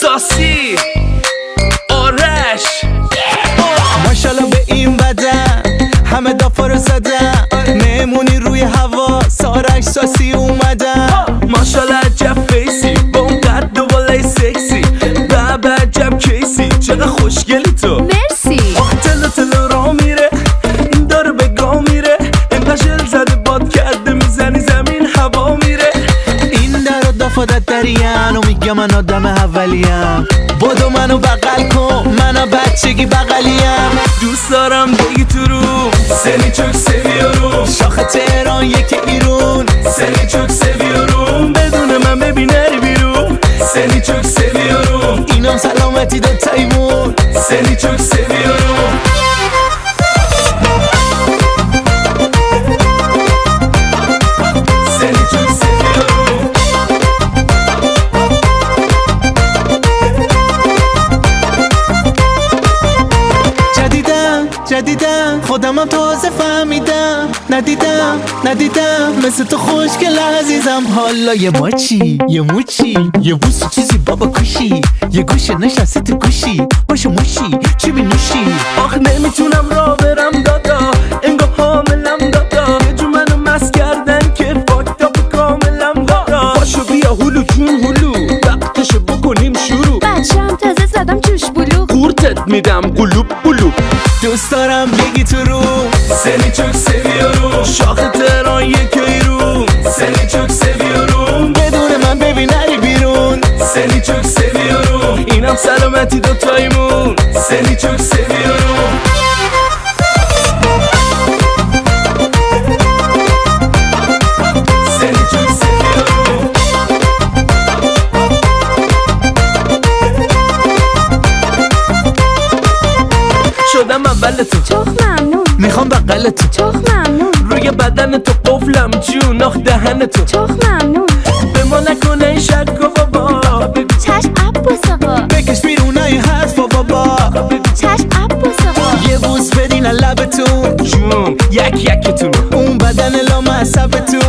ساسی آرش ماشالله به این بدن همه دافا رو زدن مهمونی روی هوا سارک ساسی اومدن ماشالله عجب فیسی با اون قد و بالای سکسی بابا عجب کیسی چقدر خوشگلی تو مرسی آخ تلو را میره داره به گاه میره اینقدر جل زده باد کرده میزنی زمین هوا میره این در و دافادت دریم و میگه من آدم اولیم بدو منو بغل کن منو بچگی بغلیم دوست دارم بگی تو رو seni çok seviyorum شاخ تهران یکی ایرون seni çok seviyorum بدون من ببین نری بیرون seni çok seviyorum اینم سلامتی دو تایمون seni çok seviyorum seni çok seviyorum جدیدم خودمم تازه فهمیدم ندیدم مثل تو خوشگل عزیزم حالا یه ماچی یه موچی یه بوسی چیزی بابا کشی یه گوشه نشسته تو گوشی باشو موشی چی می نوشی آخ نمیتونم را برم دادا انگار حاملم دادا یه جو منو مست کردن که فاکتاپ کاملم دادا باشو بیا هلو جون هلو وقتشو بکنیم شروع بچم تازه زدم جوش بلو قورتت میدم قلوب قلوب دوست دارم بگی تو رو seni çok seviyorum شاخ تهران یک ایرون seni çok seviyorum بدون من ببین نری بیرون seni çok seviyorum اینم سلامتی دوتایمون seni çok seviyorum seni çok seviyorum شدم اول تو چخ ممنون میخوام بغل تو چخ ممنون روی بدن تو قفلم جون آخ دهن تو چخ ممنون به ما نکنه این شک و بابا چشم عباس آقا بکش بیرون این حرفا بابا چشم عباس آقا یه بوس بدین لبتون جون یک یکتون اون بدن لامصبتون